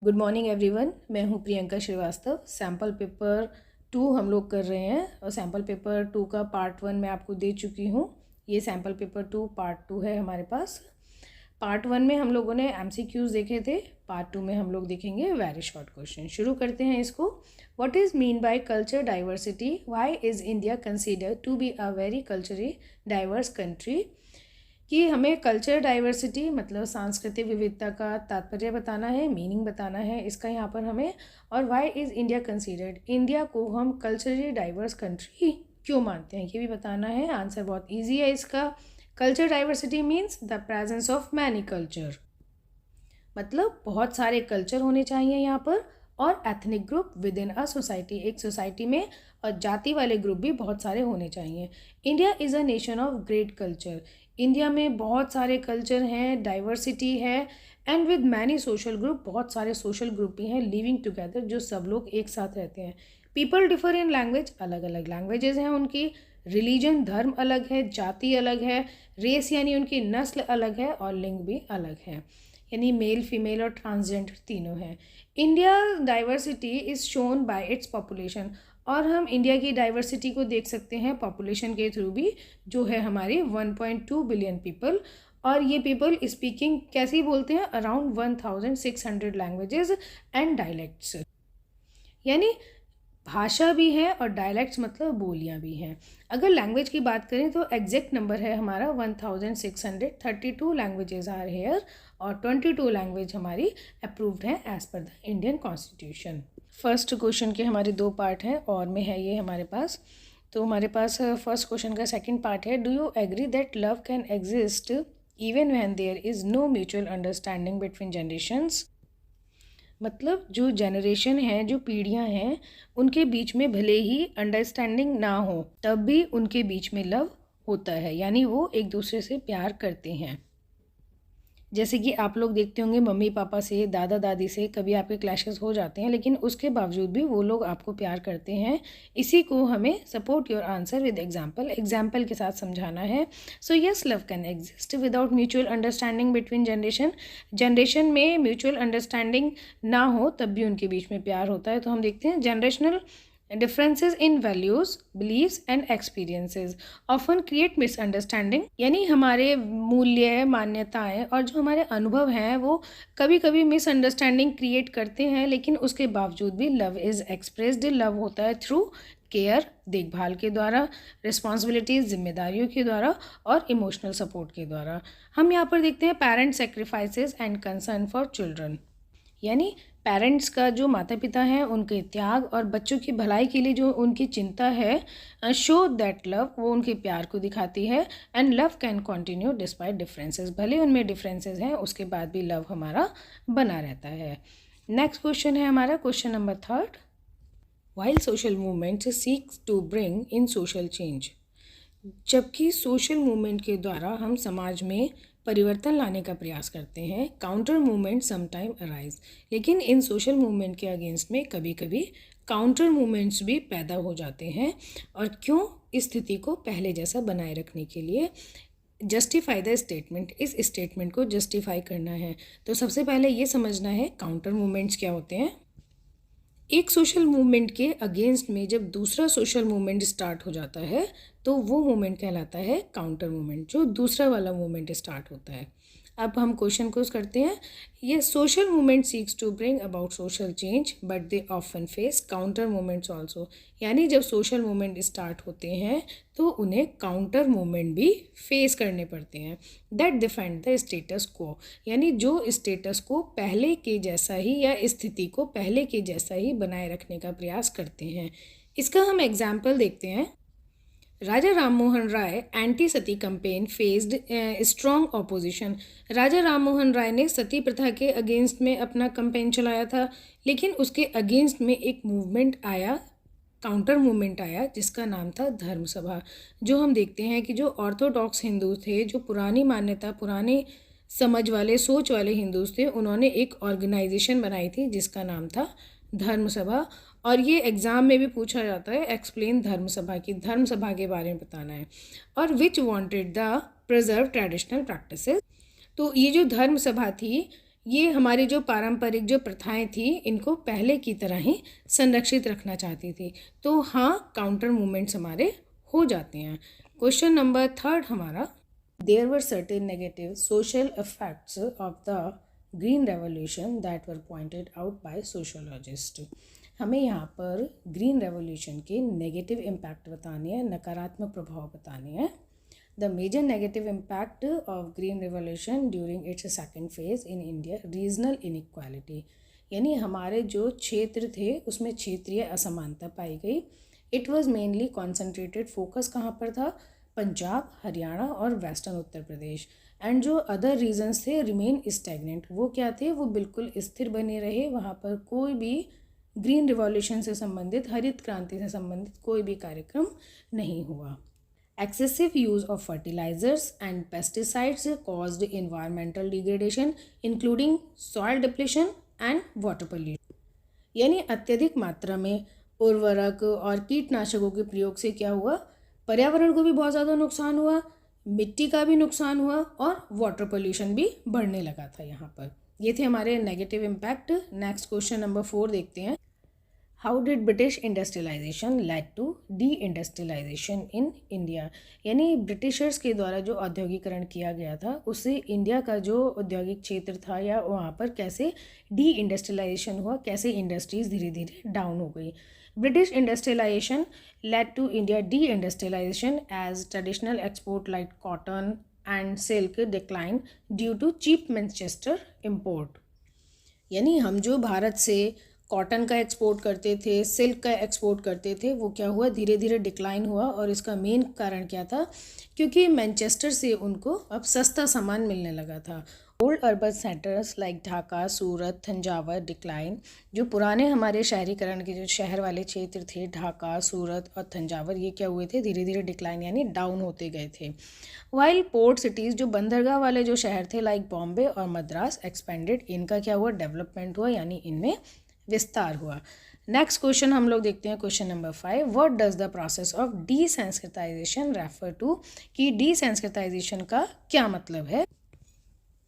Good morning everyone. मैं हूं Priyanka Srivastava. Sample paper 2 हम लोग कर रहे हैं और सैम्पल पेपर 2 का पार्ट 1 मैं आपको दे चुकी हूं। ये सैम्पल पेपर 2 पार्ट 2 है हमारे पास। पार्ट 1 में हम लोगों ने एमसीक्यूज देखे थे। पार्ट 2 में हम लोग देखेंगे वेरी शॉर्ट क्वेश्चन। शुरू करते हैं इसको। What is mean by culture diversity? Why is India considered to be a very culturally diverse country? कि हमें कल्चर डाइवर्सिटी मतलब सांस्कृतिक विविधता का तात्पर्य बताना है, मीनिंग बताना है इसका यहाँ पर हमें। और why is India considered, India को हम कल्चरली डाइवर्स कंट्री क्यों मानते हैं ये भी बताना है। आंसर बहुत इजी है इसका। Culture diversity means the presence of many culture, मतलब बहुत सारे कल्चर होने चाहिए यहाँ पर। और ethnic group with in a society, एक सोसाइटी में और जाति वाले ग्रुप भी बहुत सारे होने चाहिए। India is a nation of great culture, India में बहुत सारे कल्चर हैं, डाइवर्सिटी है। And with many social group, बहुत सारे सोशल ग्रुप भी हैं लिविंग टुगेदर, जो सब लोग एक साथ रहते हैं। पीपल डिफर इन लैंग्वेज, अलग अलग लैंग्वेजेस हैं उनकी। रिलीजन, धर्म अलग है, जाति अलग है। रेस यानी उनकी नस्ल अलग है और लिंग भी अलग है, यानी मेल फीमेल और ट्रांसजेंडर तीनों हैं। India diversity is shown by its population, और हम इंडिया की डाइवर्सिटी को देख सकते हैं पॉपुलेशन के थ्रू भी, जो है हमारी 1.2 बिलियन पीपल। और ये पीपल स्पीकिंग कैसी बोलते हैं? अराउंड 1600 लैंग्वेजेस एंड डायलेक्ट्स, यानी भाषा भी है और डायलेक्ट्स मतलब बोलियां भी हैं। अगर लैंग्वेज की बात करें तो एग्जैक्ट नंबर है हमारा 1632 लैंग्वेजेस आर हेयर, और 22 लैंग्वेज हमारी अप्रूव्ड हैं as per the Indian constitution. First question के हमारे 2 पार्ट हैं और में है ये हमारे पास। तो हमारे पास फर्स्ट क्वेश्चन का सेकंड पार्ट है, do you agree that love can exist even when there is no mutual understanding between generations? मतलब जो जनरेशन है, जो पीढ़ियां हैं, उनके बीच में भले ही अंडरस्टैंडिंग ना हो तब भी उनके बीच में लव होता है, यानी वो एक दूसरे से प्यार करते हैं। जैसे कि आप लोग देखते होंगे मम्मी पापा से, दादा दादी से कभी आपके क्लैशेस हो जाते हैं, लेकिन उसके बावजूद भी वो लोग आपको प्यार करते हैं। इसी को हमें support your answer with example, example के साथ समझाना है। So yes, love can exist without mutual understanding between generation. Generation में म्यूचुअल अंडरस्टैंडिंग ना हो तब भी उनके बीच में प्यार होता है। तो हम देखते हैं generational differences in values, beliefs and experiences often create misunderstanding, यानी हमारे मूल्य, मान्यताएं और जो हमारे अनुभव हैं वो कभी कभी मिसअंडरस्टैंडिंग क्रिएट करते हैं, लेकिन उसके बावजूद भी लव इज़ एक्सप्रेस्ड। लव होता है थ्रू केयर, देखभाल के द्वारा, रिस्पॉन्सिबिलिटीज़, जिम्मेदारियों के द्वारा, और इमोशनल सपोर्ट के द्वारा। हम यहाँ पर देखते हैं parent sacrifices and concern for children, यानी पेरेंट्स का जो माता पिता हैं उनके त्याग और बच्चों की भलाई के लिए जो उनकी चिंता है, शो दैट लव, वो उनके प्यार को दिखाती है। And love can continue despite differences, भले उनमें डिफरेंसेस हैं उसके बाद भी लव हमारा बना रहता है। नेक्स्ट क्वेश्चन है हमारा question number 3। While social movements seeks to bring in social change, जबकि सोशल मूवमेंट के द्वारा हम समाज में परिवर्तन लाने का प्रयास करते हैं, काउंटर मूवमेंट समटाइम अराइज, लेकिन इन सोशल मूवमेंट के अगेंस्ट में कभी कभी काउंटर मूवमेंट्स भी पैदा हो जाते हैं। और क्यों? इस स्थिति को पहले जैसा बनाए रखने के लिए। जस्टिफाई द स्टेटमेंट, इस स्टेटमेंट को जस्टिफाई करना है। तो सबसे पहले ये समझना है काउंटर मूवमेंट्स क्या होते हैं। एक सोशल मूवमेंट के अगेंस्ट में जब दूसरा सोशल मूवमेंट स्टार्ट हो जाता है तो वो मूवमेंट कहलाता है काउंटर मूवमेंट, जो दूसरा वाला मूवमेंट स्टार्ट होता है। अब हम क्वेश्चन को करते हैं। ये social movement seeks to bring about social change but they often face counter movements also, यानी जब सोशल मूवमेंट स्टार्ट होते हैं तो उन्हें काउंटर मूवमेंट भी फेस करने पड़ते हैं। दैट डिफेंड द स्टेटस को, यानी जो स्टेटस को पहले के जैसा ही या स्थिति को पहले के जैसा ही बनाए रखने का प्रयास करते हैं। इसका हम एग्जाम्पल देखते हैं। राजा राम मोहन राय एंटी सती कैंपेन फेस्ड स्ट्रॉन्ग ऑपोजिशन। राजा राम मोहन राय ने सती प्रथा के अगेंस्ट में अपना कैंपेन चलाया था, लेकिन उसके अगेंस्ट में एक मूवमेंट आया, काउंटर मूवमेंट आया, जिसका नाम था धर्म सभा। जो हम देखते हैं कि जो ऑर्थोडॉक्स हिंदू थे, जो पुरानी मान्यता, पुरानी समझ वाले, सोच वाले हिंदूज थे, उन्होंने एक ऑर्गेनाइजेशन बनाई थी जिसका नाम था धर्म सभा। और ये एग्ज़ाम में भी पूछा जाता है, एक्सप्लेन धर्म सभा की, धर्म सभा के बारे में बताना है। और which wanted the preserve traditional practices, तो ये जो धर्म सभा थी ये हमारी जो पारंपरिक जो प्रथाएं थी इनको पहले की तरह ही संरक्षित रखना चाहती थी। तो हाँ, काउंटर मूवमेंट्स हमारे हो जाते हैं। क्वेश्चन नंबर 3 हमारा, there were certain negative social effects of the green revolution that were pointed out by sociologist. हमें यहाँ पर ग्रीन रेवोल्यूशन के नेगेटिव इम्पैक्ट बताने हैं, नकारात्मक प्रभाव बताने हैं। The major negative impact of Green Revolution during its second phase in India, regional inequality, यानी हमारे जो क्षेत्र थे उसमें क्षेत्रीय असमानता पाई गई। It was mainly concentrated, focus कहाँ पर था? पंजाब, हरियाणा और वेस्टर्न उत्तर प्रदेश। एंड जो अदर रीजन्स थे रिमेन स्टैग्नेंट, वो क्या थे? वो बिल्कुल स्थिर बने रहे। वहाँ पर कोई भी ग्रीन रिवॉल्यूशन से संबंधित, हरित क्रांति से संबंधित कोई भी कार्यक्रम नहीं हुआ। Excessive use of fertilizers and pesticides caused environmental degradation, including soil depletion and water pollution. यानी अत्यधिक मात्रा में उर्वरक और कीटनाशकों के प्रयोग से क्या हुआ? पर्यावरण को भी बहुत ज़्यादा नुकसान हुआ, मिट्टी का भी नुकसान हुआ और वाटर पोल्यूशन भी बढ़ने लगा था यहाँ पर। ये थे हमारे negative impact. Next question number 4 देखते हैं। How did British industrialisation led to de industrialisation in India, यानी ब्रिटिशर्स के द्वारा जो औद्योगिकरण किया गया था उससे इंडिया का जो औद्योगिक क्षेत्र था या वहाँ पर कैसे डी इंडस्ट्रियलाइजेशन हुआ, कैसे इंडस्ट्रीज धीरे धीरे डाउन हो गई। British industrialisation led to India de industrialisation as traditional export like cotton and silk decline due to cheap Manchester import. यानी हम जो भारत से कॉटन का एक्सपोर्ट करते थे, सिल्क का एक्सपोर्ट करते थे, वो क्या हुआ? धीरे धीरे डिक्लाइन हुआ। और इसका मेन कारण क्या था? क्योंकि मैनचेस्टर से उनको अब सस्ता सामान मिलने लगा था। Old urban centres like Dhaka, Surat, Thanjavur decline. जो पुराने हमारे शहरीकरण के जो शहर वाले क्षेत्र थे, ढाका, सूरत और तंजावर, ये क्या हुए थे? धीरे धीरे डिक्लाइन यानी डाउन होते गए थे। वाइल पोर्ट सिटीज़, जो बंदरगाह वाले जो शहर थे लाइक बॉम्बे और मद्रास एक्सपेंडेड, इनका क्या हुआ? डेवलपमेंट हुआ, यानी इनमें विस्तार हुआ। नेक्स्ट क्वेश्चन हम लोग देखते हैं, question number 5। What does the process of desensitisation refer to, कि डीसेंसिटाइजेशन का क्या मतलब है?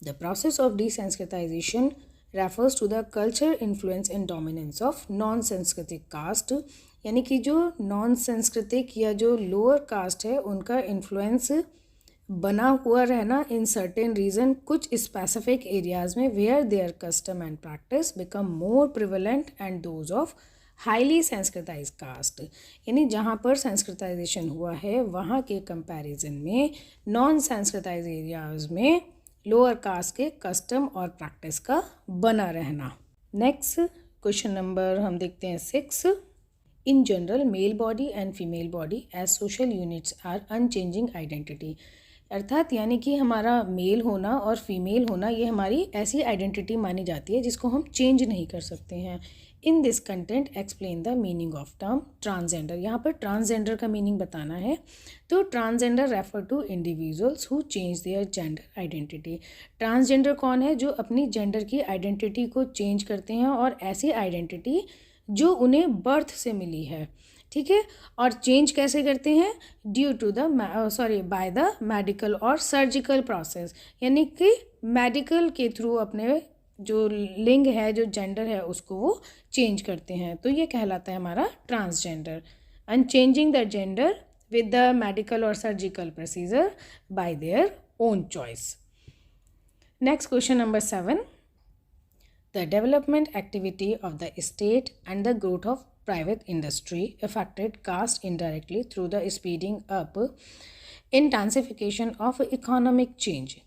The process of desensitisation refers to the culture influence and dominance of non सांस्कृतिक कास्ट, यानी कि जो नॉन सांस्कृतिक या जो लोअर कास्ट है उनका इन्फ्लुएंस बना हुआ रहना इन सर्टेन रीजन, कुछ स्पेसिफिक एरियाज में, where there custom and practice become more prevalent and those of highly Sanskritise caste, यानी जहाँ पर संस्कृताइजेशन हुआ है वहाँ के कंपैरिजन में नॉन संस्कृताइज एरियाज में लोअर कास्ट के कस्टम और प्रैक्टिस का बना रहना। नेक्स्ट क्वेश्चन नंबर हम देखते हैं 6। In general male body and female body as social units are unchanging identity, अर्थात यानी कि हमारा मेल होना और फीमेल होना ये हमारी ऐसी आइडेंटिटी मानी जाती है जिसको हम चेंज नहीं कर सकते हैं। In this content explain the meaning of term transgender, यहाँ पर ट्रांसजेंडर का मीनिंग बताना है। तो transgender refer to individuals who change their gender identity. Transgender कौन है? जो अपनी जेंडर की आइडेंटिटी को चेंज करते हैं और ऐसी आइडेंटिटी जो उन्हें बर्थ से मिली है, ठीक है। और चेंज कैसे करते हैं? Due to the by the medical और सर्जिकल प्रोसेस, यानी कि मेडिकल के थ्रू अपने जो लिंग है, जो जेंडर है, उसको वो चेंज करते हैं। तो ये कहलाता है हमारा transgender. And changing the gender with the medical और surgical procedure by their own choice. Next question number 7। The development activity of the state and the growth of private industry affected caste indirectly through the speeding up intensification of economic change.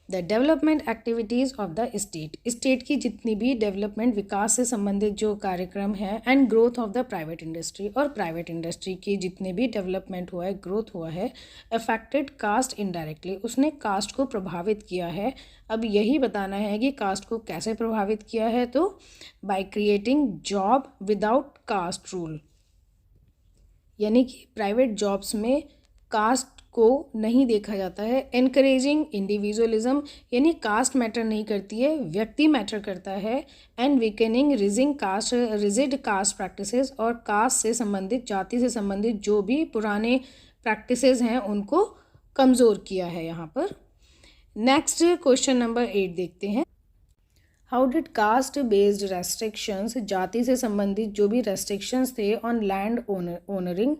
The development activities of the state की जितनी भी development, विकास से संबंधित जो कार्यक्रम है, and growth of the private industry, और private industry की जितने भी डेवलपमेंट हुआ है, ग्रोथ हुआ है, अफेक्टेड कास्ट इनडायरेक्टली, उसने कास्ट को प्रभावित किया है। अब यही बताना है कि कास्ट को कैसे प्रभावित किया है। तो by creating job without caste rule, यानी कि प्राइवेट जॉब्स में कास्ट को नहीं देखा जाता है। एनकरेजिंग इंडिविजुअलिज्म, यानी कास्ट मैटर नहीं करती है, व्यक्ति मैटर करता है। एंड वीकेनिंग रिजिड कास्ट प्रैक्टिसेस, और कास्ट से संबंधित, जाति से संबंधित जो भी पुराने प्रैक्टिसेस हैं उनको कमज़ोर किया है यहाँ पर। नेक्स्ट क्वेश्चन नंबर 8 देखते हैं। How did caste based restrictions, जाति से संबंधित जो भी रेस्ट्रिक्शंस थे ऑन लैंड ओनरिंग,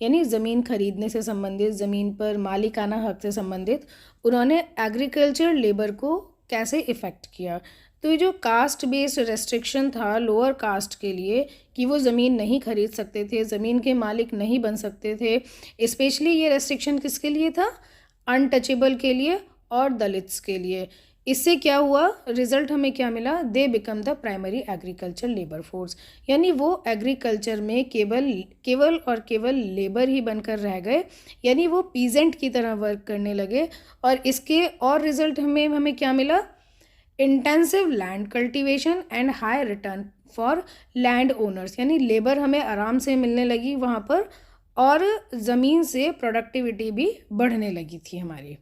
यानी ज़मीन खरीदने से संबंधित, ज़मीन पर मालिकाना हक से संबंधित, उन्होंने एग्रीकल्चर लेबर को कैसे इफ़ेक्ट किया। तो ये जो कास्ट बेस्ड रेस्ट्रिक्शन था लोअर कास्ट के लिए कि वो ज़मीन नहीं खरीद सकते थे, ज़मीन के मालिक नहीं बन सकते थे, स्पेशली ये रेस्ट्रिक्शन किसके लिए था, अनटचेबल के लिए और दलित्स के लिए। इससे क्या हुआ, रिजल्ट हमें क्या मिला, they become the primary agriculture labour force, यानी वो एग्रीकल्चर में केवल और केवल लेबर ही बनकर रह गए, यानी वो पीजेंट की तरह वर्क करने लगे। और इसके और रिजल्ट हमें क्या मिला, intensive land cultivation and high return for land owners, यानी लेबर हमें आराम से मिलने लगी वहाँ पर और ज़मीन से प्रोडक्टिविटी भी बढ़ने लगी थी हमारी।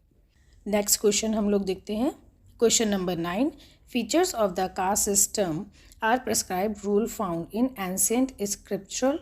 नेक्स्ट क्वेश्चन हम लोग देखते हैं, question number 9, features of the caste system are prescribed rule found in ancient scriptural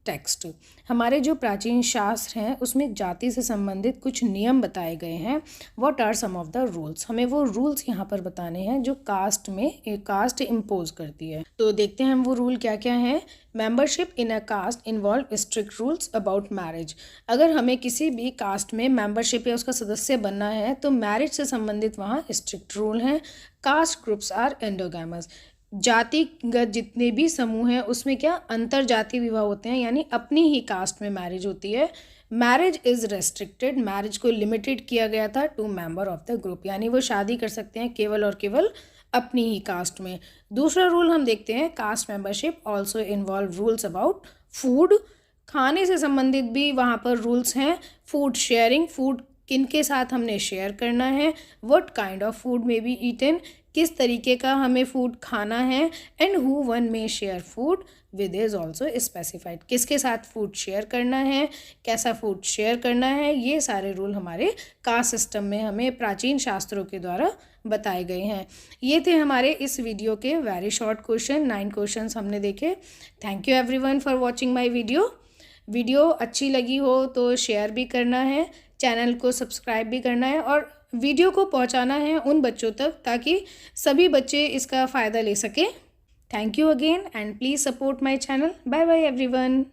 text. हमारे जो प्राचीन शास्त्र हैं उसमें जाति से संबंधित कुछ नियम बताए गए हैं। What are some of the rules, हमें वो रूल्स यहाँ पर बताने हैं जो कास्ट इम्पोज करती है। तो देखते हैं हम वो रूल क्या क्या हैं। Membership in a caste involve strict rules about marriage, अगर हमें किसी भी कास्ट में मेंबरशिप या उसका सदस्य बनना है तो मैरिज से संबंधित वहाँ स्ट्रिक्ट रूल हैं। कास्ट ग्रुप्स आर एंडोगैमस, जातिगत जितने भी समूह हैं उसमें क्या अंतर जाति विवाह होते हैं, यानी अपनी ही कास्ट में मैरिज होती है। मैरिज इज़ रेस्ट्रिक्टेड, मैरिज को लिमिटेड किया गया था to member of the group, यानी वो शादी कर सकते हैं केवल और केवल अपनी ही कास्ट में। दूसरा रूल हम देखते हैं, caste membership also involve rules about food, खाने से संबंधित भी वहाँ पर रूल्स हैं। फूड शेयरिंग, फूड किनके साथ हमने शेयर करना है, what kind of food may be eaten, किस तरीके का हमें फूड खाना है, and who one may share food with is also specified, किसके साथ फूड शेयर करना है, कैसा फूड शेयर करना है, ये सारे रूल हमारे कास्ट सिस्टम में हमें प्राचीन शास्त्रों के द्वारा बताए गए हैं। ये थे हमारे इस वीडियो के वेरी शॉर्ट क्वेश्चन, 9 क्वेश्चंस हमने देखे। Thank you everyone for watching my video अच्छी लगी हो तो शेयर भी करना है, चैनल को सब्सक्राइब भी करना है और वीडियो को पहुंचाना है उन बच्चों तक ताकि सभी बच्चे इसका फ़ायदा ले सकें। Thank you again and please support my channel. Bye bye everyone.